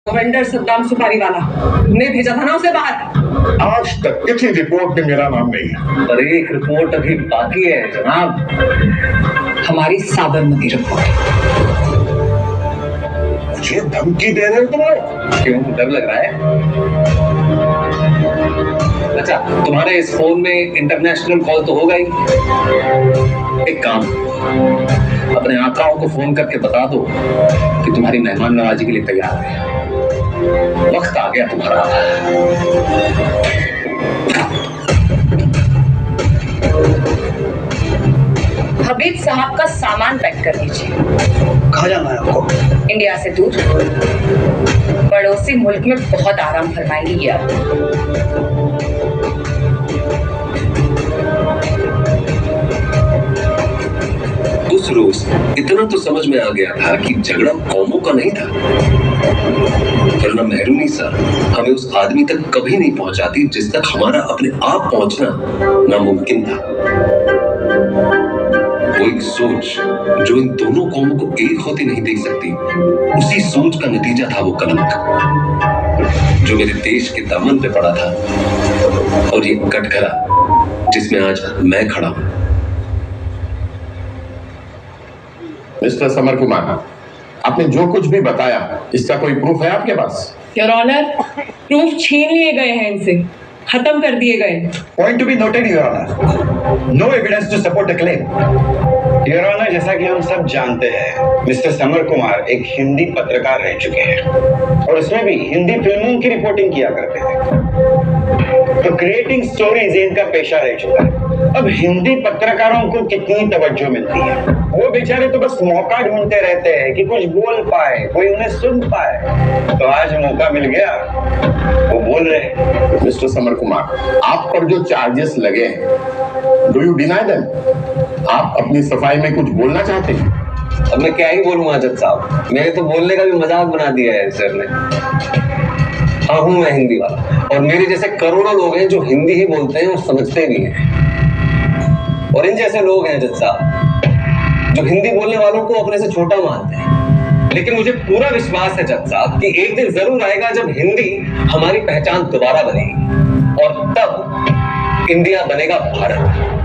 Vendor Saddam सुपारी वाला, तुमने भेजा था ना उसे बाहर। आज तक किसी रिपोर्ट में मेरा नाम नहीं है। पर एक रिपोर्ट अभी बाकी है जनाब, हमारी साबरमती रिपोर्ट। मुझे धमकी दे रहे हो तुम लोग? क्यों, डर लग रहा है? अच्छा, तुम्हारे इस फोन में इंटरनेशनल कॉल तो होगा ही। एक काम, अपने आकाओं को फोन करके बता दो कि तुम्हारी मेहमान नवाजी के लिए तैयार है। वक्त आ गया तुम्हारा। हबीब साहब का सामान पैक कर दीजिए। कहाँ जाना है आपको? इंडिया से दूर, पड़ोसी मुल्क में बहुत आराम फरमाएंगी ये आप। उस रोज इतना तो समझ में आ गया था कि झगड़ा कौमों का नहीं था, वरना मेहरूनी सा हमें उस आदमी तक कभी नहीं पहुंचाती जिस तक हमारा अपने आप पहुंचना नामुमकिन था। वो एक सोच जो इन दोनों कौमों को एक होती नहीं देख सकती, उसी सोच का नतीजा था वो कलंक जो मेरे देश के दामन पे पड़ा था, और ये कटघरा जिसमें आज मैं खड़ा हूं। मिस्टर समर कुमार, आपने जो कुछ भी बताया, इसका कोई प्रूफ है आपके पास? योर ऑनर, प्रूफ छीन लिए गए हैं इनसे, खत्म कर दिए गए। Point to be noted your honour, no evidence to support the claim. Your honour, जैसा कि हम सब जानते हैं, मिस्टर समर कुमार एक हिंदी पत्रकार रह चुके हैं और उसमें भी हिंदी फिल्मों की रिपोर्टिंग किया करते थे। तो क्रिएटिंग स्टोरीज इनका पेशा रह चुका है। अब हिंदी पत्रकारों को कितनी तवज्जो मिलती है, वो बेचारे तो बस मौका ढूंढते रहते हैं कि कुछ बोल पाए, कोई उन्हें सुन पाए। तो आज मौका मिल गया, वो बोल रहे हैं। मिस्टर समर कुमार, आप पर जो चार्जेस लगे हैं, डू यू डिनाई देम? आप अपनी सफाई में कुछ बोलना चाहते हैं? अब मैं क्या ही बोलूंगा जज साहब, मेरे तो बोलने का भी मजाक बना दिया है सर ने। हाँ, हूं मैं हिंदी वाला, और मेरे जैसे करोड़ों लोग हैं जो हिंदी ही बोलते हैं और समझते भी हैं। और इन जैसे लोग हैं जज साहब जो हिंदी बोलने वालों को अपने से छोटा मानते हैं। लेकिन मुझे पूरा विश्वास है जज साहब कि एक दिन जरूर आएगा जब हिंदी हमारी पहचान दोबारा बनेगी, और तब इंडिया बनेगा भारत।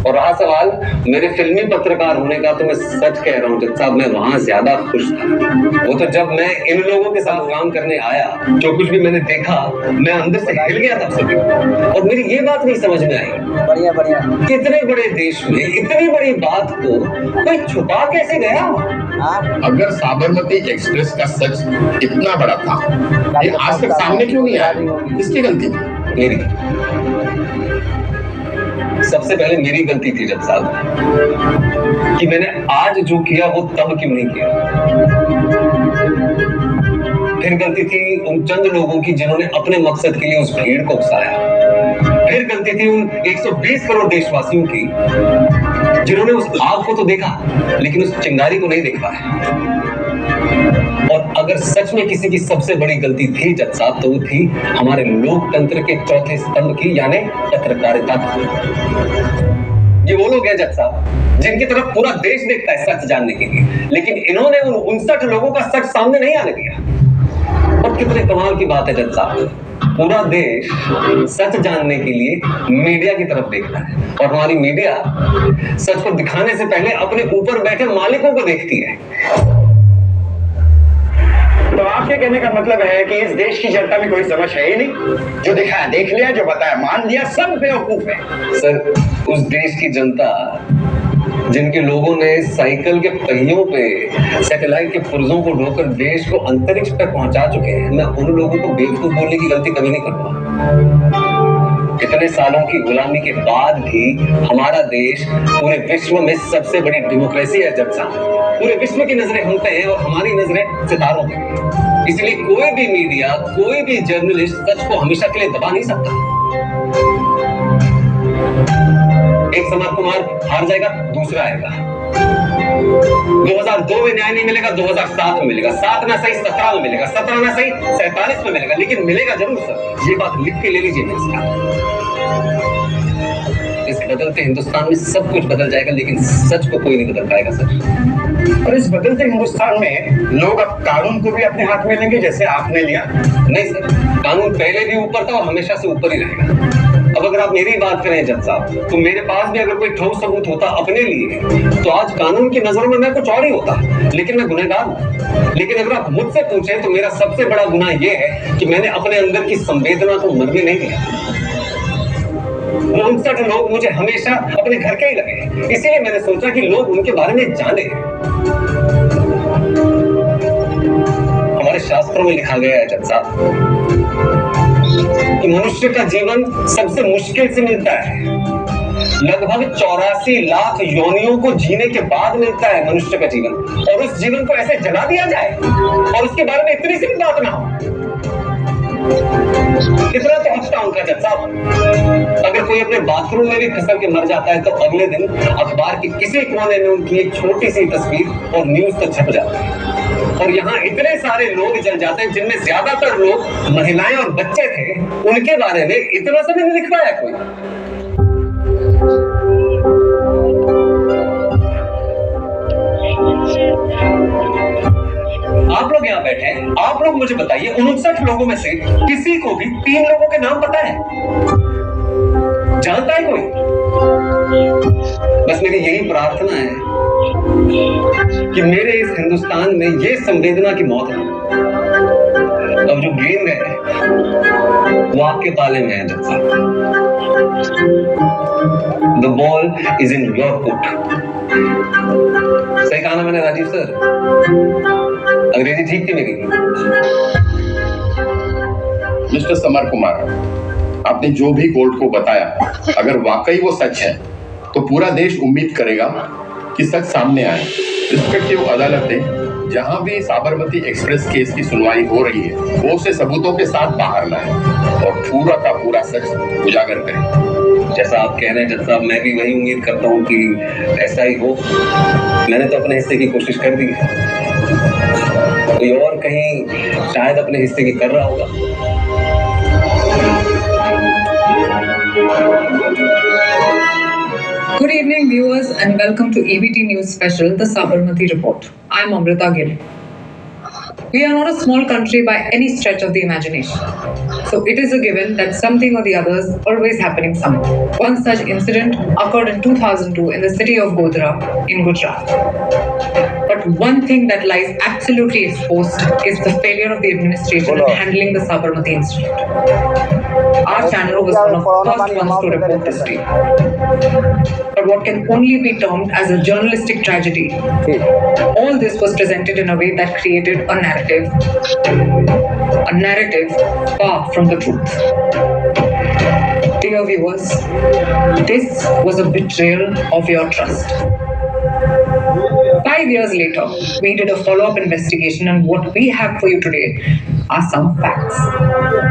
और रहा सवाल मेरे फिल्मी पत्रकार होने का, तो मैं सच कह रहा हूँ जज साहब, मैं वहां ज्यादा खुश था। वो तो जब मैं इन लोगों के साथ काम करने आया, जो कुछ भी मैंने देखा, मैं अंदर से हिल गया था सभी। और मेरी ये बात नहीं समझ में आई, बढ़िया बढ़िया, कितने बड़े देश में इतनी बड़ी बात को कोई छुपा कैसे गया? अगर साबरमती एक्सप्रेस का सच इतना बड़ा था, ये आज तक सामने क्यों नहीं आया? किसकी गलती थी? मेरी। सबसे पहले मेरी गलती थी जज साहब कि मैंने आज जो किया वो तब क्यों नहीं किया। फिर गलती थी उन चंद लोगों की जिन्होंने अपने मकसद के लिए उस भीड़ को उकसाया। फिर गलती थी उन 120 करोड़ देशवासियों की जिन्होंने उस आग को तो देखा लेकिन उस चिंगारी को नहीं देख पाया। और अगर सच में किसी की सबसे बड़ी गलती थी जज साहब, तो वो थी हमारे लोकतंत्र के चौथे स्तंभ की, यानी पत्रकारिता की। ये वो लोग हैं जज साहब जिनकी तरफ पूरा देश देखता है सच जानने के लिए, लेकिन इन्होंने उन 59 लोगों का सच सामने नहीं आने दिया। और कितने कमाल की बात है जज साहब, पूरा देश सच जानने के लिए मीडिया की तरफ देखता है, और हमारी मीडिया सच को दिखाने से पहले अपने ऊपर बैठे मालिकों को देखती है। तो आपके कहने का मतलब है कि इस देश की जनता में कोई समझ है ही नहीं? जो दिखाया देख लिया, जो बताया मान लिया, सब बेवकूफ है। सर, उस देश की जनता जिनके लोगों ने साइकिल के पहियों पे सैटेलाइट के पुर्जों को ढोकर देश को अंतरिक्ष तक पहुंचा चुके हैं, मैं उन लोगों को बेवकूफ बोलने की गलती कभी नहीं करूंगा। इतने सालों की गुलामी के बाद भी हमारा देश पूरे विश्व में सबसे बड़ी डेमोक्रेसी है जज साहब। पूरे विश्व की नजरें हम पे हैं और हमारी नजरें सितारों पे हैं। इसलिए कोई भी मीडिया, कोई भी जर्नलिस्ट सच को हमेशा के लिए दबा नहीं सकता। एक समर कुमार हार जाएगा, दूसरा आएगा। 2002 में न्याय नहीं मिलेगा, 2007 में मिलेगा, 7 ना सही 17 में मिलेगा, 17 ना सही 47 में मिलेगा, लेकिन मिलेगा जरूर सर। ये बात लिख के ले लीजिए मेरे साथ। इस बदलते हिंदुस्तान में सब कुछ बदल जाएगा, लेकिन सच को कोई नहीं बदल पाएगा सर। और इस बदलते हिंदुस्तान में लोग अब कानून को भी अपने हाथ में लेंगे, जैसे आपने लिया। नहीं सर, कानून पहले भी ऊपर था और हमेशा से ऊपर ही रहेगा। अब अगर आप मेरी बात करें जज साहब, तो मेरे पास भी अगर कोई ठोस सबूत होता अपने लिए, तो आज कानून की नजरों में मैं कुछ और ही होता, लेकिन मैं गुनहगार हूं। लेकिन अगर आप मुझसे पूछें तो मेरा सबसे बड़ा गुनाह यह है कि मैंने अपने अंदर की संवेदना को मरने नहीं दिया। 59 लोग मुझे हमेशा अपने घर के ही लगे, इसीलिए मैंने सोचा कि लोग उनके बारे में जाने। हमारे शास्त्रों में लिखा गया है जज साहब कि मनुष्य का जीवन सबसे मुश्किल से मिलता है। लगभग 84 लाख योनियों को जीने के बाद मिलता है मनुष्य का जीवन, और उस जीवन को ऐसे जला दिया जाए और उसके बारे में इतनी सी भी बात ना हो। इतना तो हफ्ता उनका जज साहब। अगर कोई अपने बाथरूम में भी फिसल के मर जाता है तो अगले दिन अखबार के किसी कोने में उनकी एक छोटी सी तस्वीर और न्यूज तक छप जाती है। और यहाँ इतने सारे लोग जल जाते हैं जिनमें ज्यादातर लोग महिलाएं और बच्चे थे, उनके बारे में इतना सा नहीं लिख पाया कोई। आप लोग यहाँ बैठे हैं, आप लोग मुझे बताइए 59 लोगों में से किसी को भी 3 लोगों के नाम पता है? जानता है कोई? बस मेरी यही प्रार्थना है कि मेरे इस हिंदुस्तान में ये संवेदना की मौत है। अब जो गेंद है वो आपके पाले में है जज साहब। The ball is in your court। सही कहा ना मैंने राजीव सर? अंग्रेजी ठीक थी मेरी? मिस्टर समर कुमार, आपने जो भी कोर्ट को बताया, अगर वाकई वो सच है तो पूरा देश उम्मीद करेगा कि सच सामने आए। रिस्पेक्टिव अदालतें जहां भी साबरमती एक्सप्रेस केस की सुनवाई हो रही है, वो उसे सबूतों के साथ बाहर लाए और पूरा का पूरा सच उजागर करें। जैसा आप कह रहे हैं जज साहब, मैं भी वही उम्मीद करता हूँ कि ऐसा ही हो। मैंने तो अपने हिस्से की कोशिश कर दी है, कोई और कहीं शायद अपने हिस्से की कर रहा होगा। Good evening, viewers, and welcome to EBT News Special, the Sabarmati Report. I'm Amrita Gill. We are not a small country by any stretch of the imagination. So it is a given that something or the other is always happening somewhere. One such incident occurred in 2002 in the city of Godhra in Gujarat. But one thing that lies absolutely exposed is the failure of the administration in handling the Sabarmati incident. Our channel was one of the first ones to report this day. But what can only be termed as a journalistic tragedy, all this was presented in a way that created a narrative far from the truth. Dear viewers, this was a betrayal of your trust. 5 years later, we did a follow-up investigation, and what we have for you today are some facts.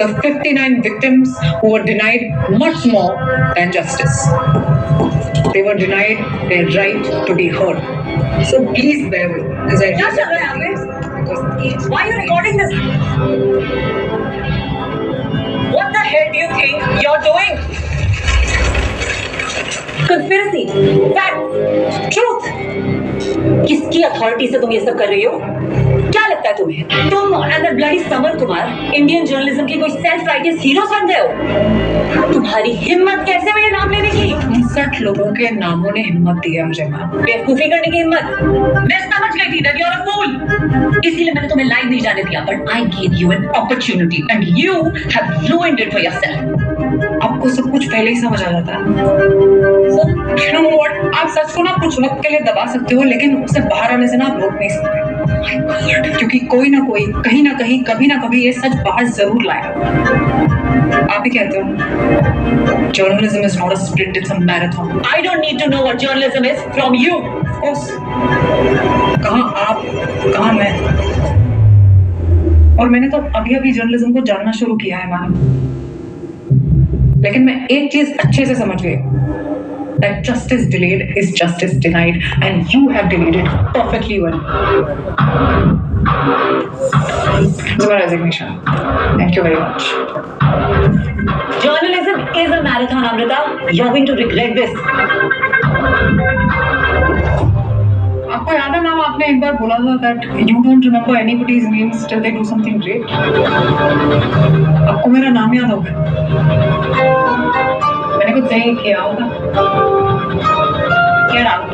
The 59 victims who were denied much more than justice. They were denied their right to be heard. So please bear with me as I Why are you recording this? What the hell do you think you're doing? Conspiracy, facts, truth. किसकी authority से तुम ये सब कर रही हो? क्या लगता है तुम्हें? तुम and the bloody summer Kumar Indian journalism की कोई सेल्फ राइटियस हीरोज बन गए हो? तुम्हारी हिम्मत कैसे मेरे नाम लेने की? 59 लोगों के नामों ने हिम्मत दी है मुझे मैम। बेवकूफी करने की हिम्मत? मैं समझ गई थी that you're a fool। इसीलिए मैंने तुम्हें लाइव नहीं जाने दिया, but I gave you an opportunity and you have ruined it for yourself। आपको सब कुछ पहले ही समझ आ जाता है। You know what? आप सच को ना कुछ वक्त के लिए दबा सकते हो, लेकिन उससे बाहर आने से ना आप रोक नहीं सकते। क्योंकि कोई ना कोई, कहीं ना कहीं, कभी ना कभी ये सच बाहर जरूर लाएगा। आप ही कहते हो journalism is not a sprint, it's a marathon. I don't need to know what journalism is from you. Of course. कहाँ आप, कहाँ मैं, और मैंने तो अभी जर्नलिज्म को जानना शुरू किया है मैम। लेकिन मैं एक चीज अच्छे से समझ गई, that justice delayed is justice denied, and you have delayed it perfectly well. This is my resignation. Thank you very much. Journalism is a marathon, Amrita. You're going to regret this. आपको याद है ma'am, आपने एक बार बोला था that you don't remember anybody's names till they do something great. आपको मेरा नाम याद होगा? मैंने कुछ सही किया होगा? Get out.